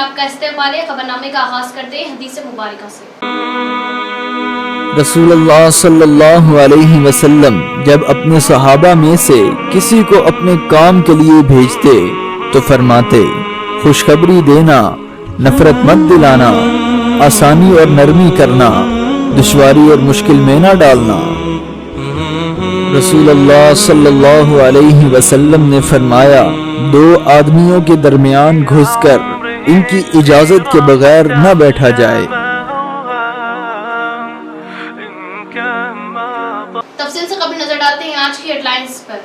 आपका इस्तेमाल है। खबरनामे का आगाज करते हैं हदीस मुबारका से। रसूलुल्लाह सल्लल्लाहु अलैहि वसल्लम जब अपने सहाबा में से किसी को अपने काम के लिए भेजते तो फरमाते, खुशखबरी देना, नफरत मत दिलाना, आसानी और नरमी करना, दुश्वारी और मुश्किल में ना डालना। रसूलुल्लाह सल्लल्लाहु अलैहि वसल्लम ने फरमाया, दो आदमियों के दरमियान घुसकर इनकी इजाजत के बगैर न बैठा जाए। तफसील से खबर नजर डालते हैं आज की हेडलाइंस पर।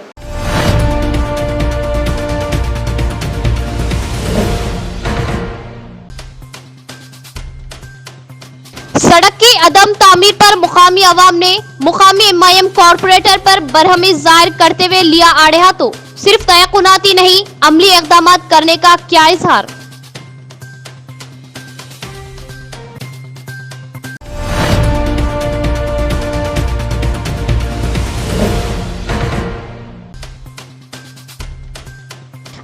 सड़क की अदम तामीर पर मुकामी अवाम ने मुकामी एमआईएम कॉरपोरेटर पर बरहमी जाहिर करते हुए लिया आड़े हाथों। सिर्फ तयकुनाती नहीं, अमली इकदाम करने का किया इजहार।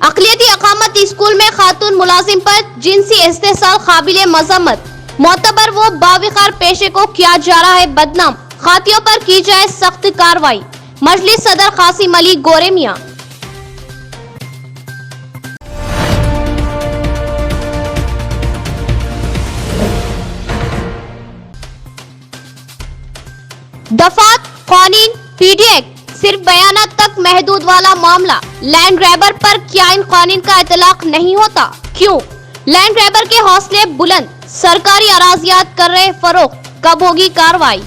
अक़लियती अकामत स्कूल में खातून मुलाजिम पर जिनसी इस्तेहसाल काबिल मजम्मत। मोतबर वो बाविकार पेशे को किया जा रहा है बदनाम। खातियों पर की जाए सख्त कार्रवाई। मजलिस सदर कासिम अली गोरे मियां। दफात कानून पीडी एक्ट सिर्फ बयानात तक महदूद वाला मामला। लैंड ग्रैबर पर क्या इन कानून का इतलाक नहीं होता? क्यों? लैंड ग्रैबर के हौसले बुलंद, सरकारी अराजियात कर रहे फरोख्त, कब होगी कार्रवाई?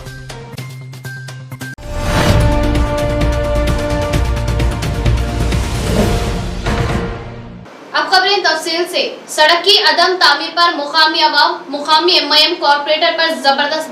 अब खबरें तफसील से। सड़क की अदम तामीर पर मुकामी अवाम मुकामी एमआईएम कॉरपोरेटर पर जबरदस्त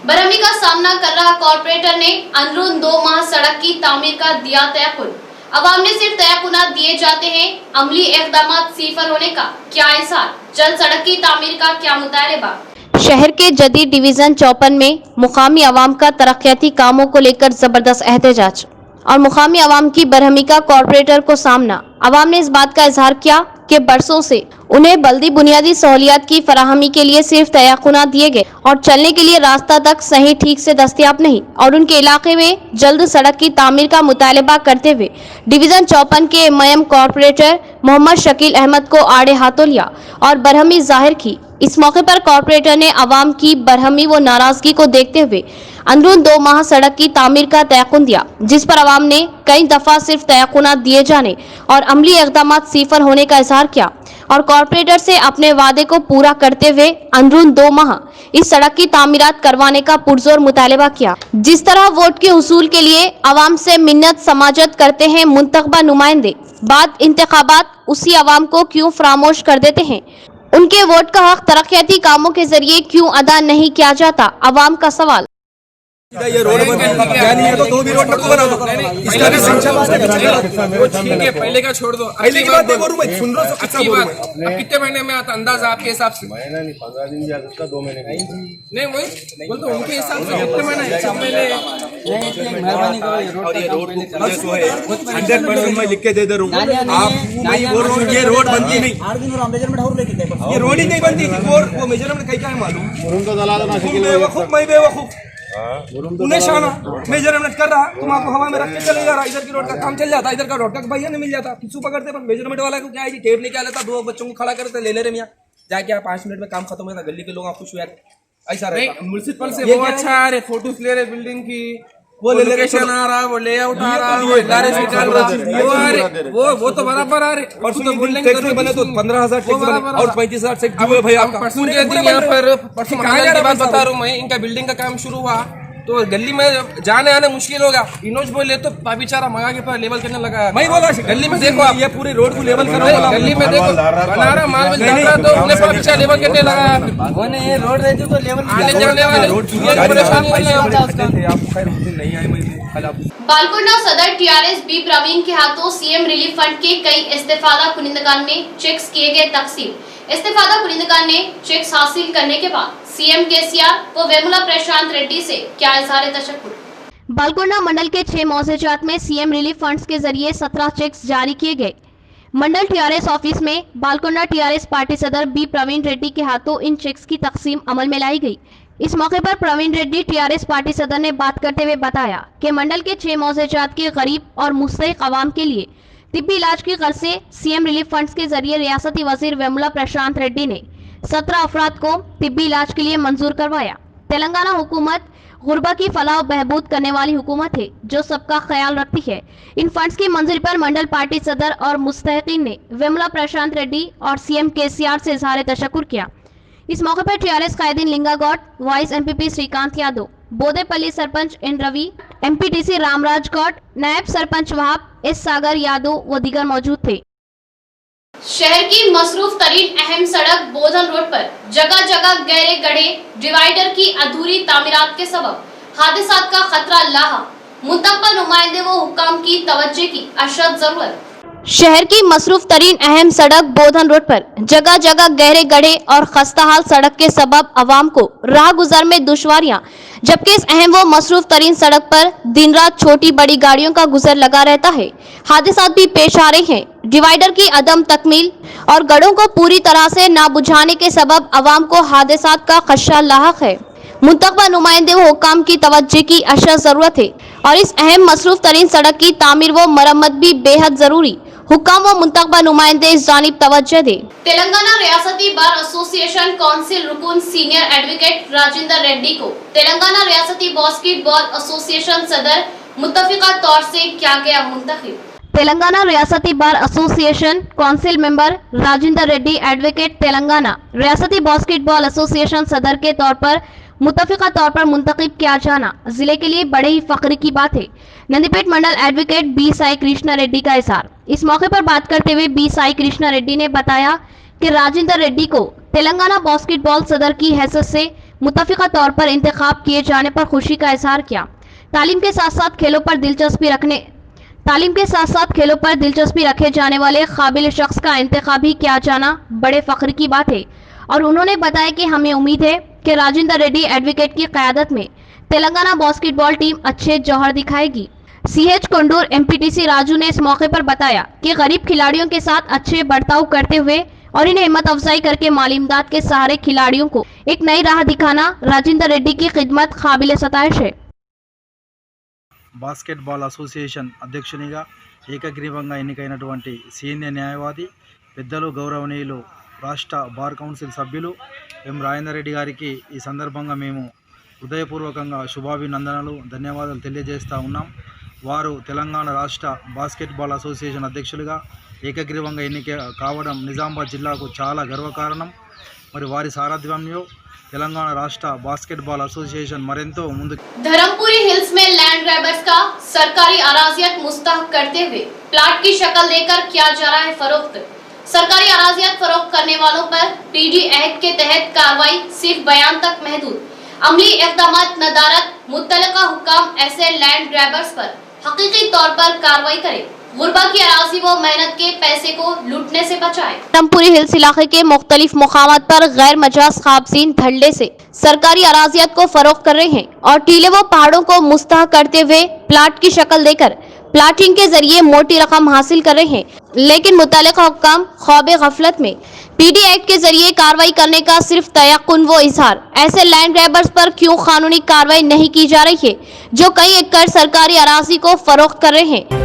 बरहमी का सामना कर रहा कॉरपोरेटर ने अंदरून 2 माह सड़क की तामीर का दिया तयकुन। अवाम ने सिर्फ तयकुनात दिए जाते हैं, अमली इक़दामात सिफर होने का क्या इजहार? जल्द सड़क की तामीर का क्या मुतालबा? शहर के जदीद डिवीजन 54 में मुकामी अवाम का तरक्याती कामों को लेकर जबरदस्त एहतजाज और मुकामी अवाम की बरहमी का कॉरपोरेटर को सामना। अवाम ने इस बात का इजहार किया कि बरसों से उन्हें बल्दी बुनियादी सहूलियात की फराहमी के लिए सिर्फ तयकुनात दिए गए और चलने के लिए रास्ता तक सही ठीक से दस्तयाब नहीं, और उनके इलाके में जल्द सड़क की तामीर का मुतालबा करते हुए डिवीजन 54 के एमआईएम कॉरपोरेटर मोहम्मद शकील अहमद को आड़े हाथों लिया और बरहमी जाहिर की। इस मौके पर कॉरपोरेटर ने अवाम की बरहमी व नाराजगी को देखते हुए अंदरून 2 माह सड़क की तामीर का तयकुन दिया, जिस पर अवाम ने कई दफा सिर्फ तयकुनात दिए जाने और अमली इक़दामात सिफर होने का इजहार किया और कॉरपोरेटर से अपने वादे को पूरा करते हुए अंदरून 2 माह इस सड़क की तामीरात करवाने का पुरजोर मुतालबा किया। जिस तरह वोट के उसूल के लिए अवाम से मिन्नत समाजत करते हैं मुंतखबा नुमाइंदे, बाद इंतखाबात उसी अवाम को क्यों फरामोश कर देते हैं? उनके वोट का हक तरक्याती कामों के जरिए क्यों अदा नहीं किया जाता? अवाम का सवाल। ये रोड क्या नहीं है तो 2 भी रोड मत बना दो। इसका भी वो ठीक है, पहले का छोड़ दो। पहले की बात बोलूं मैं, सुन रहा हूं अच्छा बोलूं मैं। अब कितने महीने में आता अंदाजा आपके हिसाब से? महीना नहीं, 15 दिन या 2 महीने नहीं, वही बोल तो उनके हिसाब से कितने महीने? 6 महीने। मेहरबानी करो, ये रोड को है 100% मैं लिख के दे रहा हूं। आप मैं बोल रहा हूं ये रोड बनती नहीं, 8 दिन और मेजरमेंट और लेके गए, ये रोड ही नहीं बनती थी। और वो मेजरमेंट कहीं क्या है मालूम? उनको दला देना चाहिए। बेवकूफ मैं बेवकूफ उन्हें शाना मेजरमेंट कर रहा, तुम आपको हवा में रख के चले जा रहा। इधर की रोड का काम चल जाता, इधर का रोड का भैया नहीं मिल जाता, पिछू पकड़ते। पर मेजरमेंट वाला को क्या है, टेप निकाल लेता, 2 बच्चों को खड़ा करते, ले ले रे मियां जाके 5 मिनट में काम खत्म होता। गली के लोग आप खुश हुए, ऐसा रहता। म्युनिसिपल से वो अच्छा आ रहे, फोटोज ले रहे बिल्डिंग की, वो लोकेशन आ रहा, वो लेआउट आ रहा, वो गारेज निकाल रहा, वो आ रहे, वो तो बराबर आ रहे। परसों तो बिल्डिंग टैक्स बने तो 15,000 टैक्स बने और 35,000 टैक्स जो है भाई आपका। परसों के दिन यहाँ पर परसों की बात बता रहा हूँ मैं, इनका बिल्डिंग का काम शुरू हुआ तो गली में जाने आने मुश्किल होगा। इनोज बोले तो बेचारा मंगा के पर लेवल करने लगा। मैं बोला गली में देखो आप, ये पूरे रोड को लेवल कर रहा है। गली में देखो बना रहा माल मिल जा रहा, तो उन्हें पर बेचारा लेवल करने लगा। उन्हें ये रोड रहती तो लेवल आने जाने वाले रोड परेशानी नहीं आई। बालकुंडा सदर टीआरएस बी प्रवीण के हाथों सीएम रिलीफ फंड के कई इस्तेफादा कुनिंदगान में चेक्स किए गए तकसीम। इस्तेफादा कुनिंदगान ने चेक्स हासिल करने के बाद सीएम केसीआर व वेमुला प्रशांत रेड्डी से क्या इज़हार तशक्कुर। बालकुंडा मंडल के 6 मौज़ेजात में सीएम रिलीफ फंड्स के जरिए 17 चेक्स जारी किए गए। मंडल टीआरएस ऑफिस में बालकोंडा टीआरएस पार्टी सदर बी प्रवीण रेड्डी के हाथों इन चेक्स की तकसीम अमल में लाई गई। इस मौके पर प्रवीण रेड्डी टीआरएस पार्टी सदर ने बात करते हुए बताया कि मंडल के 6 मौजेजात के गरीब और मुस्तहिक अवाम के लिए तिब्बी इलाज की गर्ज से सीएम रिलीफ फंड्स के जरिए रियासती वजीर वेमुला प्रशांत रेड्डी ने 17 अफराद को तिब्बी इलाज के लिए मंजूर करवाया। तेलंगाना हुकूमत गुरबा की फलाह बहबूद करने वाली हुकूमत है जो सबका ख्याल रखती है। इन फंड्स की मंजूरी पर मंडल पार्टी सदर और मुस्तहिकीन ने वेमुला प्रशांत रेड्डी और सीएम केसीआर से इजहार तशक्कुर किया। इस मौके पर टीआरएस कायदीन Linga Goud, vice MPP Srikant Yadav, Bodepalli sarpanch N Ravi, MPTC Ramraj Goud, नायब सरपंच वहाब, एस सागर यादव व दीगर मौजूद थे। शहर की मसरूफ तरीन अहम सड़क बोधन रोड पर जगह जगह गहरे गड्ढे, डिवाइडर की अधूरी तामीरात के सबब हादसात का खतरा लाहा। मुतब्बा नुमाइंदे व हुक्काम की तवज्जो की अशद जरूरत। शहर की मसरूफ तरीन अहम सड़क बोधन रोड पर जगह जगह गहरे गड्ढे और खस्ताहाल सड़क के सबब आवाम को राह गुजर में दुश्वारियां, जबकि इस अहम व मसरूफ तरीन सड़क पर दिन रात छोटी बड़ी गाड़ियों का गुजर लगा रहता है। हादसात भी पेश आ रहे हैं। डिवाइडर की अदम तकमील और गड्ढों को पूरी तरह से ना बुझाने के सबब आवाम को हादसात का खदशा लाहक है। मुतब्बा नुमाइंदे व हुक्काम की तवज्जो की अशद जरूरत है और इस अहम मसरूफ तरीन सड़क की तामीर व मरम्मत भी बेहद जरूरी। हुक्काम व मुतब्बा नुमाइंदे इस जानिब तवज्जो दे। तेलंगाना रियासती बार एसोसिएशन काउंसिल रुकन सीनियर एडवोकेट राजेंद्र रेड्डी को तेलंगाना रियासती बास्केटबॉल एसोसिएशन सदर मुत्तफिका तौर से किया गया मुंतखब। तेलंगाना रियासती bar association council member Rajendra Reddy advocate Telangana रियासती बास्केटबॉल एसोसिएशन सदर के तौर पर मुत्तफिका तौर पर मुंतखब किया जाना जिले के लिए बड़े ही फख्र की बात है। नंदीपेट मंडल एडवोकेट बी साई कृष्णा रेड्डी का इज़हार। इस मौके पर बात करते हुए बी साई कृष्णा रेड्डी ने बताया कि राजेंद्र रेड्डी को तेलंगाना बास्केटबॉल सदर की हैसियत से मुत्तफिका तौर पर इंतखाब किए जाने पर खुशी का इज़हार किया। तालीम के साथ साथ खेलों पर दिलचस्पी रखे जाने वाले काबिल शख्स का इंतखाब भी किया जाना बड़े फख्र की बात है और उन्होंने बताया कि हमें उम्मीद है कि राजेंद्र रेड्डी एडवोकेट की क़यादत में तेलंगाना बास्केटबॉल टीम अच्छे जौहर दिखाएगी। सीएच कोंडूर एमपीटीसी राजू ने इस मौके पर बताया कि गरीब खिलाड़ियों के साथ अच्छे बर्ताव करते हुए और इन्हें हिम्मत अफजाई करके माली इमदाद के सहारे खिलाड़ियों को एक नई राह दिखाना राजेंद्र रेड्डी की खिदमत काबिल सताइश है। బాస్కెట్బాల్ అసోసియేషన్ అధ్యక్షునిగా ఏకగ్రీవంగా ఎన్నికైనటువంటి సీనియర్ న్యాయవాది పెద్దలు గౌరవనీయులు రాష్ట్ర బార్ కౌన్సిల్ సభ్యులు ఎం రాజేందర్ రెడ్డి గారికి ఈ సందర్భంగా మేము హృదయపూర్వకంగా శుభాభినందనలు ధన్యవాదాలు తెలియజేస్తూ ఉన్నాం। వారు తెలంగాణ రాష్ట్ర బాస్కెట్బాల్ అసోసియేషన్ అధ్యక్షులుగా ఏకగ్రీవంగా ఎన్నిక కావడం నిజామాబాద్ జిల్లాకు చాలా గర్వకారణం। మరి వారి సారథ్యంలో तेलंगाना राष्ट्र बास्केटबॉल एसोसिएशन मरेंतो मुंदु। धर्मपुरी हिल्स में लैंड ग्रैबर्स का सरकारी अराजियत मुस्तहक करते हुए प्लाट की शक्ल देकर किया जा रहा है फरोख्त। सरकारी अराजियत फरोख्त करने वालों पर पीडी एक्ट के तहत कार्रवाई सिर्फ बयान तक महदूद। अमली इक़दामात नदारत मुत्तलका हुक्काम ऐसे लैंड ग्रैबर्स पर हकीकी तौर पर कार्रवाई करे, गुरबा की अराजी व मेहनत के पैसे को लूटने से बचाए। धर्मपुरी हिल्स इलाके के मुख्तलिफ मुकामात पर गैर मजाज खाबजीन धड़ल्ले से सरकारी अराजियत को फरोख्त कर रहे हैं और टीले व पहाड़ों को मुस्तहक करते हुए प्लाट की शक्ल देकर प्लाटिंग के जरिए मोटी रकम हासिल कर रहे हैं। लेकिन मुतल्लिका हुक्काम ख्वाबे गफलत में पीडी एक्ट के जरिए कार्रवाई करने का सिर्फ तयक्कुन व इजहार। ऐसे लैंड ग्रैबर्स पर क्यों कानूनी कार्रवाई नहीं की जा रही है जो कई एकड़ सरकारी अराजी को फरोख्त कर रहे हैं।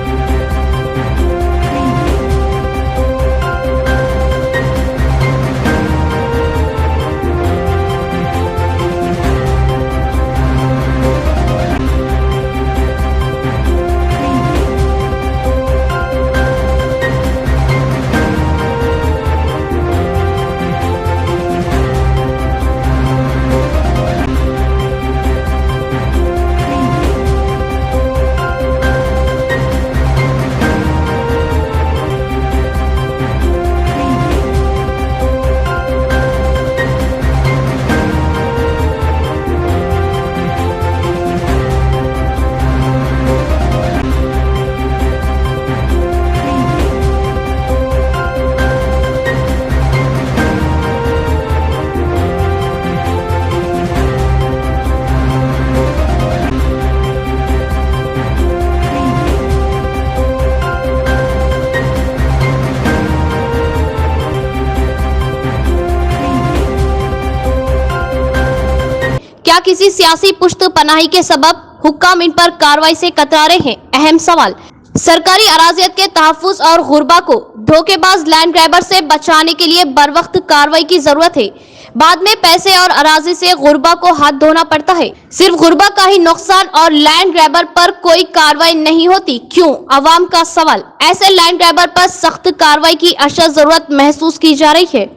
क्या किसी सियासी पुश्त पनाही के सबब हुक्काम इन पर कार्रवाई से कतरा रहे हैं? अहम सवाल। सरकारी अराजियत के तहफ्फुज और गुरबा को धोखेबाज लैंड ग्रैबर से बचाने के लिए बरवक्त कार्रवाई की जरूरत है। बाद में पैसे और अराजी से गुरबा को हाथ धोना पड़ता है। सिर्फ गुरबा का ही नुकसान और लैंड ग्रैबर पर कोई कार्रवाई नहीं होती, क्यों? अवाम का सवाल। ऐसे लैंड ग्रैबर पर सख्त कार्रवाई की अशद जरूरत महसूस की जा रही है।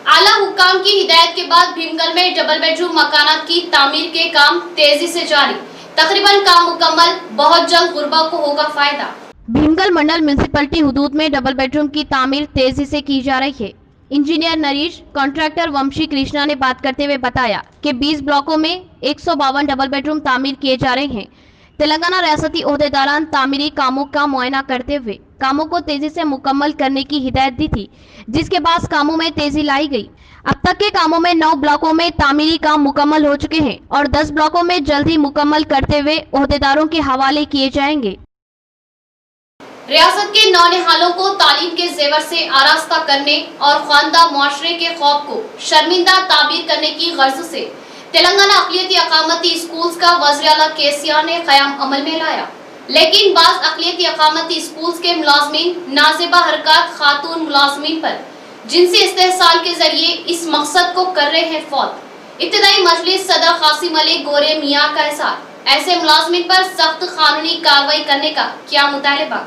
आला हुक्काम की हिदायत के बाद भीमगल में डबल बेडरूम मकानात की तामीर के काम तेजी से जारी। तकरीबन काम मुकम्मल, बहुत जल्द गुरबा को होगा फायदा। भीमगल मंडल म्यूनसिपलिटी हुदूद में डबल बेडरूम की तामीर तेजी से की जा रही है। इंजीनियर नरीश, कॉन्ट्रैक्टर वंशी कृष्णा ने बात करते हुए बताया कि 20 ब्लॉकों में 152 डबल बेडरूम तामीर किए जा रहे हैं। तेलंगाना रियासती ओहदेदारान तामीरी कामों का मुआयना करते हुए कामों को तेजी से मुकम्मल करने की हिदायत दी थी, जिसके बाद कामों में तेजी लाई गई। अब तक के कामों में 9 ब्लॉकों में तामीरी काम मुकम्मल हो चुके हैं और 10 ब्लॉकों में जल्द ही मुकम्मल करते हुए ओहदेदारों के हवाले किए जाएंगे। रियासत के नौनिहालों को तालीम के जेवर से आरास्ता करने और ख्वानदा मुआशरे के खौफ को शर्मिंदा ताबीर करने की गर्ज से तेलंगाना अक़लियती अकामती स्कूल्स का वज़ीर आला केसीआर ने क़याम अमल में लाया, लेकिन बाज़ अक़लियती अकामती स्कूल्स के मुलाज़मीन नाज़िबा हरकत खातून मुलाज़मीन पर जिनसी इस्तेहसाल के जरिए इस मकसद को कर रहे हैं फौत। इब्तिदाई मजलिस सदर कासिम अली गोरे मियाँ का एहसास, ऐसे मुलाज़मीन पर सख्त कानूनी कार्रवाई करने का क्या मुतालबा।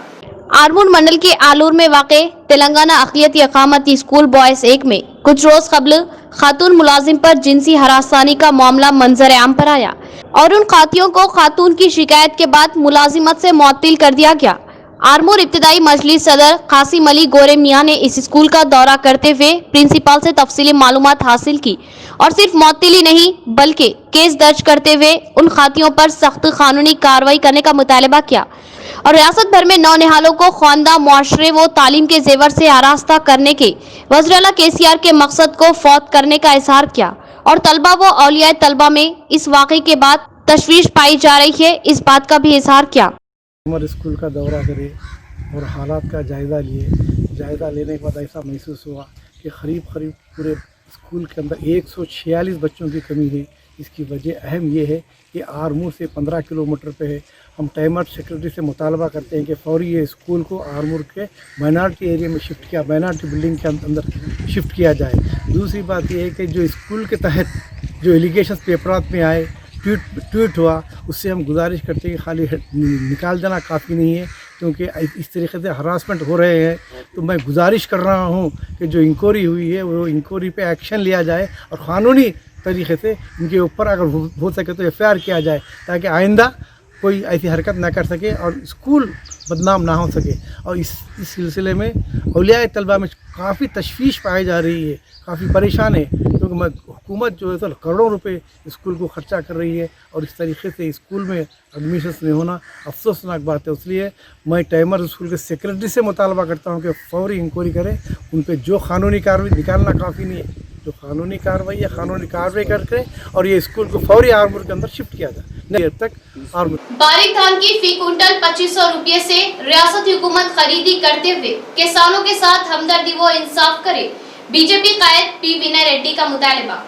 आरमूर मंडल के आलूर में वाक़े तेलंगाना अक़लियती अकामती स्कूल बॉयज़ 1 में कुछ रोज कबल खातून मुलाजिम पर जिनसी हरासानी का मामला मंजर आम पर आया और उन खातियों को खातून की शिकायत के बाद मुलाजिमत से मुअत्तिल कर दिया गया। आरमूर इब्तिदाई मजलिस सदर कासिम अली गोरे मियाँ ने इस स्कूल का दौरा करते हुए प्रिंसिपल से तफसीली मालूमात हासिल की और सिर्फ मुअत्तिली नहीं बल्कि केस दर्ज करते हुए उन खातियों पर सख्त कानूनी कार्रवाई करने का मुतालबा किया और रियासत भर में नौनिहालों को ख्वानदा मुआशरे व तालीम के जेवर से आरास्ता करने के वज़ीर आला केसीआर के मकसद को फौत करने का इजहार किया और तलबा व औलियाए तलबा में इस वाक़े के बाद तशवीश पाई जा रही है, इस बात का भी इजहार किया। हमारे स्कूल का दौरा करे और हालात का जायज़ा लिए। जायज़ा लेने के बाद ऐसा महसूस हुआ कि करीब पूरे स्कूल के अंदर 146 बच्चों की कमी है। इसकी वजह अहम ये है कि आरमूर से 15 किलोमीटर पे है। हम टाइमर सेक्रेटरी से मुतालबा करते हैं कि फौरी ये स्कूल को आरमूर के माइनॉरिटी एरिया में शिफ्ट किया, माइनॉरिटी बिल्डिंग के अंदर शिफ्ट किया जाए। दूसरी बात ये है कि जो स्कूल के तहत जो एलिगेशन पेपरात में आए, ट्वीट हुआ, उससे हम गुजारिश करते हैं कि खाली निकाल देना काफ़ी नहीं है, क्योंकि इस तरीके से हरासमेंट हो रहे हैं। तो मैं गुजारिश कर रहा हूँ कि जो इंक्वायरी हुई है वो इंक्वायरी पे एक्शन लिया जाए और क़ानूनी तरीके से इनके ऊपर अगर हो सके तो FIR किया जाए, ताकि आइंदा कोई ऐसी हरकत ना कर सके और स्कूल बदनाम ना हो सके। और इस सिलसिले में औलियाए तलबा में काफ़ी तशवीश पाई जा रही है, काफ़ी परेशान है, क्योंकि हुकूमत जो है तो करोड़ों रुपए स्कूल को ख़र्चा कर रही है और इस तरीके से स्कूल में एडमिशन नहीं होना अफसोसनाक बात है। इसलिए मैं टाइमर स्कूल के सेक्रेटरी से मुतालबा करता हूँ कि फौरी इंक्वायरी करें, उन पर जो कानूनी कार्रवाई निकालना काफ़ी नहीं है, जो कानूनी कार्रवाई है कानूनी कार्रवाई करके और ये स्कूल को फौरी आरमूर के अंदर शिफ्ट किया जाए। नहीं अब तक आरमूर बारीक धान की फी कुंटल 2500 रुपये से रियासती हुकूमत खरीदी करते हुए किसानों के साथ हमदर्दी व इंसाफ करे, बीजेपी कायद P विनय रेड्डी का मुतालबा।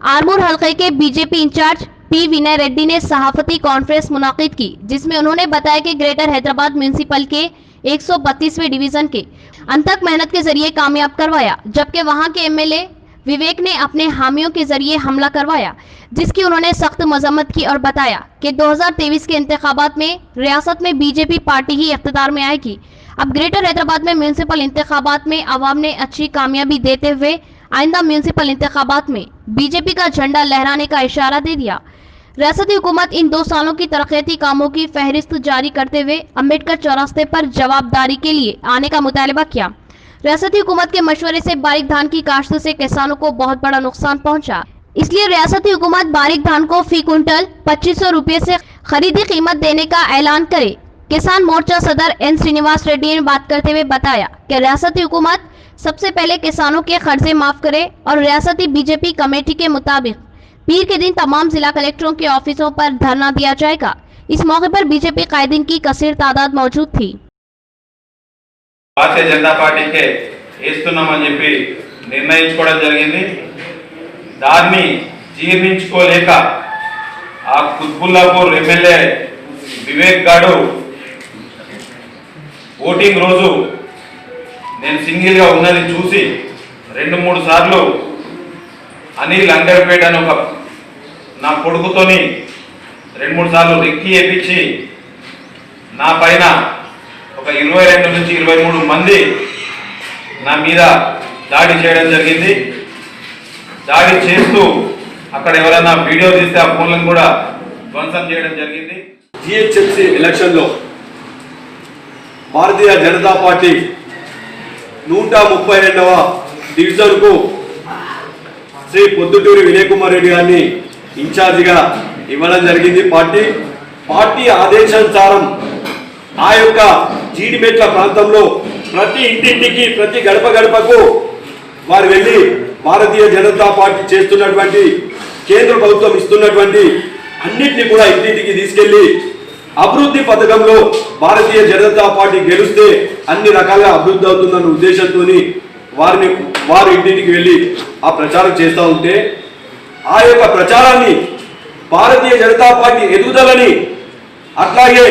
आरमूर हल्के के बीजेपी इंचार्ज P विनय रेड्डी ने सहाफती कॉन्फ्रेंस मुनाकिद की, जिसमें उन्होंने बताया कि ग्रेटर हैदराबाद म्यूनिसिपल के 132वें डिवीजन के अनथक मेहनत के जरिए कामयाब करवाया, जबकि वहां के MLA विवेक ने अपने हामियों के जरिए हमला करवाया, जिसकी उन्होंने सख्त मजम्मत की और बताया कि 2023 के इंतखाबात में रियासत में बीजेपी पार्टी ही इख्तिदार में आएगी। अब ग्रेटर हैदराबाद में म्यूनिसिपल इंतखाबात में आवाम ने अच्छी कामयाबी देते हुए आइंदा म्यूनिसिपल इंतखाबात में बीजेपी का झंडा लहराने का इशारा दे दिया। रियासती हुकूमत इन 2 सालों की तरक्याती कामों की फहरिस्त जारी करते हुए अम्बेडकर चौरास्ते पर जवाबदारी के लिए आने का मुतालबा किया। रियासती हुकूमत के मशवरे से बारीक धान की काश्त से किसानों को बहुत बड़ा नुकसान पहुंचा, इसलिए रियासती हुकूमत बारीक धान को फी कुंटल 2500 रुपये से खरीदी कीमत देने का ऐलान करे। किसान मोर्चा सदर N श्रीनिवास रेड्डी ने बात करते हुए बताया कि रियासती हुकूमत सबसे पहले किसानों के कर्जे माफ करे और रियासती बीजेपी कमेटी के मुताबिक पीर के दिन तमाम जिला कलेक्टरों के ऑफिसों पर धरना दिया जाएगा। इस मौके पर बीजेपी कायदीन की कसीर तादाद मौजूद थी। భారతీయ జనతా పార్టీకే వేస్తున్నామని చెప్పి నిర్ణయించుకోవడం జరిగింది। దాన్ని జీర్ణించుకోలేక ఆ కుత్బుల్లాపూర్ ఎమ్మెల్యే వివేక్ గాడు ఓటింగ్ రోజు నేను సింగిల్గా ఉన్నది చూసి 2-3 సార్లు అనిల్ అంగర్పేట అని ఒక నా కొడుకుతోని 2-3 సార్లు రెక్కి వేయించి నా పైన ఒక 22 నుంచి 23 మంది నా మీద దాడి చేయడం జరిగింది. దాడి చేస్తూ అక్కడ ఎవరైనా వీడియో తీస్తే ఆ ఫోన్లను కూడా ధ్వంసం చేయడం జరిగింది. జిహెచ్ఎంసీ ఎలక్షన్లో భారతీయ జనతా పార్టీ 132వ డివిజన్కు శ్రీ పొద్దుటూరి వినయ్ కుమార్ రెడ్డి గారిని ఇన్ఛార్జిగా ఇవ్వడం జరిగింది. పార్టీ ఆదేశానుసారం ఆ యొక్క జీడిమెట్ల ప్రాంతంలో ప్రతి ఇంటింటికి ప్రతి గడప గడపకు వారు వెళ్ళి భారతీయ జనతా పార్టీ చేస్తున్నటువంటి కేంద్ర ప్రభుత్వం ఇస్తున్నటువంటి అన్నింటినీ కూడా ఇంటింటికి తీసుకెళ్లి అభివృద్ధి పథకంలో భారతీయ జనతా పార్టీ గెలిస్తే అన్ని రకాలుగా అభివృద్ధి అవుతుందన్న ఉద్దేశంతో వారు ఇంటింటికి వెళ్ళి ఆ ప్రచారం చేస్తూ ఉంటే ఆ యొక్క ప్రచారాన్ని భారతీయ జనతా పార్టీ ఎదుగుదలని అట్లాగే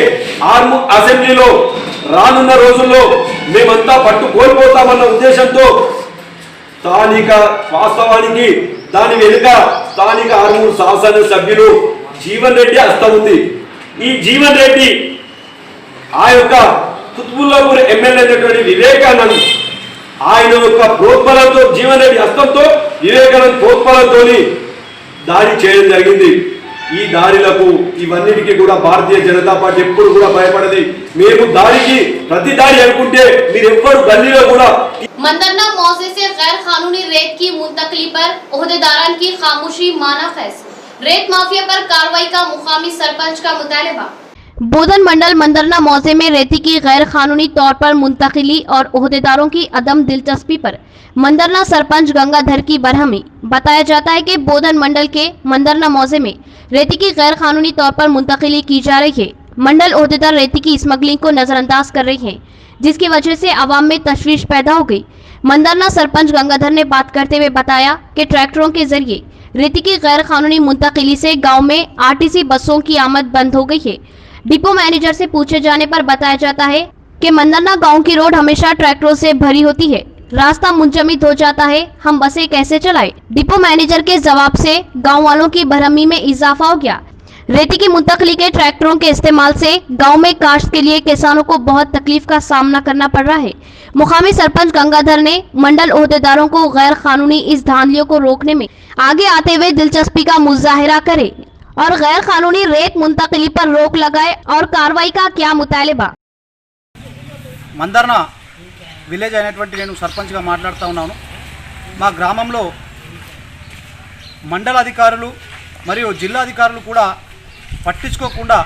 అసెంబ్లీలో రానున్న రోజుల్లో మేమంతా పట్టు కోల్పోతామన్న ఉద్దేశంతో స్థానిక వాస్తవానికి దాని వెనుక స్థానిక ఆర్మూర్ శాసన సభ్యులు జీవన్ రెడ్డి హస్తం ఉంది. ఈ జీవన్ రెడ్డి ఆ యొక్క కుత్బుల్లాపూర్ ఎమ్మెల్యే అయినటువంటి వివేకానంద్ ఆయన యొక్క ప్రోత్బలంతో జీవన్ రెడ్డి హస్తంతో వివేకానంద్ ప్రోత్బలంతో దాడి చేయడం జరిగింది. ఈ దాడులకు ఇవన్నిటికీ కూడా భారతీయ జనతా పార్టీ ఎప్పుడు కూడా భయపడది. మేము ప్రతి దాడి అనుకుంటే మీరు ఎవ్వరు గల్లీలో కూడా मंदरना मौजे से गैर कानूनी रेत की मुंतकली पर ओहदेदारान की खामोशी माना फैस। रेत माफिया पर कार्रवाई का मुकामी सरपंच का मुतालबा। बोधन मंडल मंदरना मौजे में रेती की गैर कानूनी तौर पर मुंतकिली और ओहदेदारों की अदम दिलचस्पी पर मंदरना सरपंच गंगाधर की बरहमी। बताया जाता है कि बोधन मंडल के मंदरना मौजे में रेती की गैर कानूनी तौर पर मुंतकिली की जा रही है। मंडल ओहदेदार रेती की स्मगलिंग को नजरअंदाज कर रही हैं, जिसकी वजह से आवाम में तशवीश पैदा हो गई। मंदरना सरपंच गंगाधर ने बात करते हुए बताया कि ट्रैक्टरों के जरिए रेती की गैर कानूनी मुंतकिली से गांव में आरटीसी बसों की आमद बंद हो गई है। डिपो मैनेजर से पूछे जाने पर बताया जाता है कि मंदरना गांव की रोड हमेशा ट्रैक्टरों से भरी होती है, रास्ता मुंजमद हो जाता है, हम बसें कैसे चलाएं? डिपो मैनेजर के जवाब से गाँव वालों की भरहमी में इजाफा हो गया। रेती की मुंतकली के ट्रैक्टरों के इस्तेमाल से गांव में काश्त के लिए किसानों को बहुत तकलीफ का सामना करना पड़ रहा है। मुकामी सरपंच गंगाधर ने मंडल ओहदेदारों को गैर कानूनी इस धांधलियों को रोकने में आगे आते हुए दिलचस्पी का मुजाहिरा करे और गैर कानूनी रेत मुंतकली पर रोक लगाए और कार्रवाई का क्या मुतालिबा। మందర్న విలేజ్ అయినటువంటి నేను సర్పంచ్గా మాట్లాడుతూ ఉన్నాను. మా గ్రామంలో మండల అధికారులు మరియు జిల్లా అధికారులు కూడా పట్టించుకోకుండా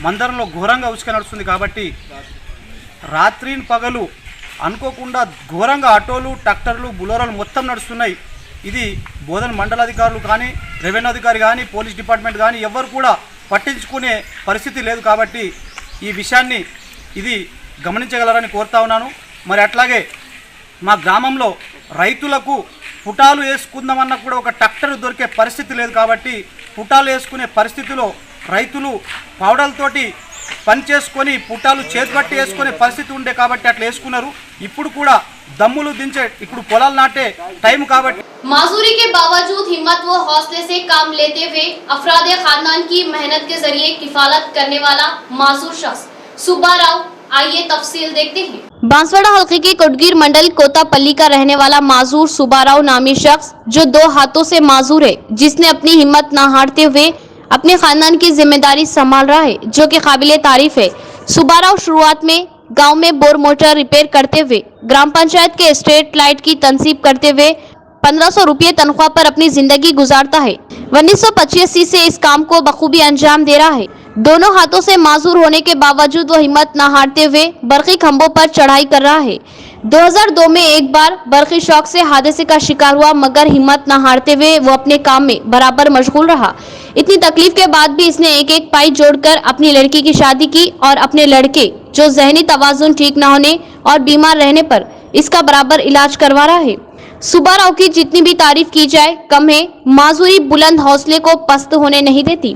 మందరంలో ఘోరంగా ఉసుక నడుస్తుంది. కాబట్టి రాత్రి పగలు అనుకోకుండా ఘోరంగా ఆటోలు ట్రాక్టర్లు బులోరాలు మొత్తం నడుస్తున్నాయి. ఇది బోధన మండల అధికారులు కానీ రెవెన్యూ అధికారి కానీ పోలీస్ డిపార్ట్మెంట్ కానీ ఎవరు కూడా పట్టించుకునే పరిస్థితి లేదు. కాబట్టి ఈ విషయాన్ని ఇది గమనించగలరని కోరుతా ఉన్నాను. మరి అట్లాగే మా గ్రామంలో రైతులకు పుటాలు వేసుకుందామన్నా కూడా ఒక ట్రాక్టర్ దొరికే పరిస్థితి లేదు. కాబట్టి పుటాలు వేసుకునే పరిస్థితిలో రైతులు పౌడర్లతోటి పని చేసుకొని పుటాలు చేతిపట్టి వేసుకునే పరిస్థితి ఉండే కాబట్టి అట్లా వేసుకున్నారు. ఇప్పుడు కూడా దమ్ములు దించే ఇప్పుడు పొలాలు నాటే టైం కాబట్టి माजूरी के बावजूद हिम्मत व हौसले से काम लेते हुए अफराद खानदान की मेहनत के जरिए किफालत करने वाला माजूर शख्स सुब्बा राव, आइए तफसील देखते हैं। बांसवाड़ा हल्के के कोटगीर मंडल कोतापल्ली का रहने वाला माजूर सुब्बा राव नामी शख्स जो 2 हाथों से माजूर है, जिसने अपनी हिम्मत न हारते हुए अपने खानदान की जिम्मेदारी संभाल रहा है, जो कि काबिले तारीफ है। सुब्बा राव शुरुआत में गांव में बोर मोटर रिपेयर करते हुए ग्राम पंचायत के स्ट्रीट लाइट की तनसीब करते हुए 1500 रुपये तनख्वाह पर अपनी जिंदगी गुजारता है। 1985 से इस काम को बखूबी अंजाम दे रहा है। दोनों हाथों से माजूर होने के बावजूद वो हिम्मत न हारते हुए बरकी खंभों पर चढ़ाई कर रहा है। 2002 में एक बार बरकी शौक से हादसे का शिकार हुआ, मगर हिम्मत न हारते हुए वो अपने काम में बराबर मशगूल रहा। इतनी तकलीफ के बाद भी इसने एक एक पाई जोड़कर अपनी लड़की की शादी की और अपने लड़के जो जहनी तवाजुन ठीक न होने और बीमार रहने पर इसका बराबर इलाज करवा रहा है। सुब्बाराव की जितनी भी तारीफ की जाए कम है। माजूरी बुलंद हौसले को पस्त होने नहीं देती।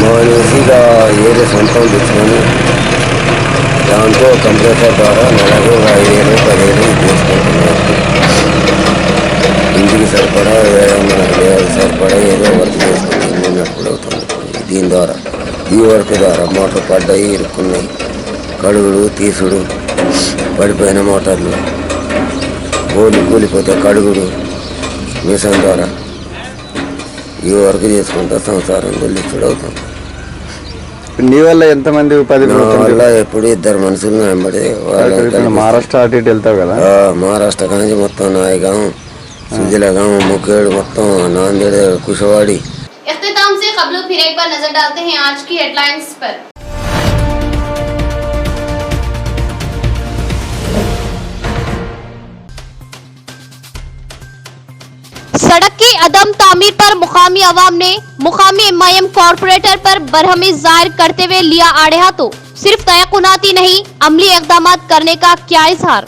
మానేసిగా ఏరే సొంతం తెచ్చుకొని దాంతో కంప్రెసర్ ద్వారా నెలకు 5,000 10,000 తీసుకుంటున్నారు. ఇంటికి సరిపడా మనకు సరిపడా ఏదో వర్క్ చేసుకుంటున్నప్పుడు అవుతుంది. దీని ద్వారా ఈ వర్క్ ద్వారా మోటార్ పడ్డాయి, ఇరుక్కున్నాయి, కడుగుడు తీసుడు, పడిపోయిన మోటార్లు కూలిపోతే కడుగుడు మిషన్ ద్వారా ఈ వర్క్ చేసుకుంటా సంసారం వెళ్ళిచ్చుడు అవుతాం. నీ వల్ల ఎంతమంది ఉపాధి వల్ల ఎప్పుడు 2 మనుషులు వెంబడి మహారాష్ట్ర అటు ఇటు వెళ్తావు కదా? మహారాష్ట్ర కానీ మొత్తం నాయగాం, సుజిలగాం, ముఖేడు, మొత్తం नांदेड़, कुशवाड़ी। इख्तिताम से खबरों फिर एक बार नजर डालते हैं आज की हेडलाइंस पर। सड़क की अदम तामीर पर मुकामी अवाम ने मुकामी एमआईएम कॉरपोरेटर पर बरहमी जाहिर करते हुए लिया आड़े हाथों। सिर्फ तयकुनाती नहीं, अमली इक़दाम करने का किया इजहार।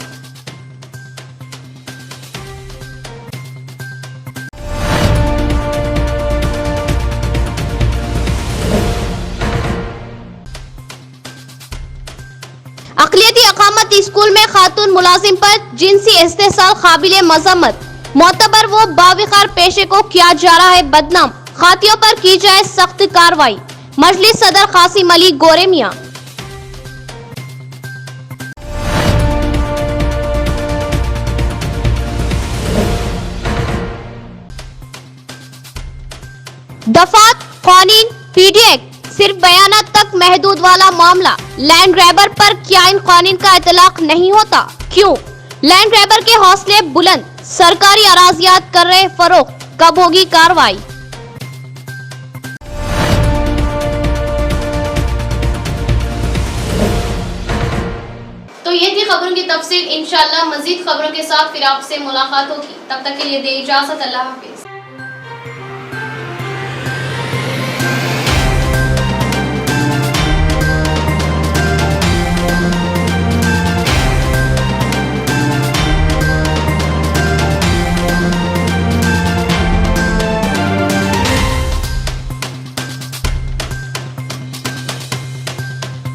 अक़लियती अक़ामत स्कूल में खातून मुलाजिम पर जिनसी इस्तेहसाल काबिल मज़म्मत। मोतबर वो बाविकार पेशे को किया जा रहा है बदनाम। खातियों पर की जाए सख्त कार्रवाई। मजलिस सदर कासिम अली गोरे मियां। दफात कानून पीडी एक्ट सिर्फ बयानात तक महदूद वाला मामला। लैंड ग्रैबर पर क्या इन कानून का इतलाक नहीं होता? क्यों? लैंड ग्रैबर के हौसले बुलंद, सरकारी अराजियात कर रहे फरोख्त, कब होगी कार्रवाई? तो ये थी खबरों की तफसील। इंशाल्लाह मजीद खबरों के साथ फिर आपसे मुलाकात होगी। तब तक के लिए दे इजाजत। अल्लाह हाफिज।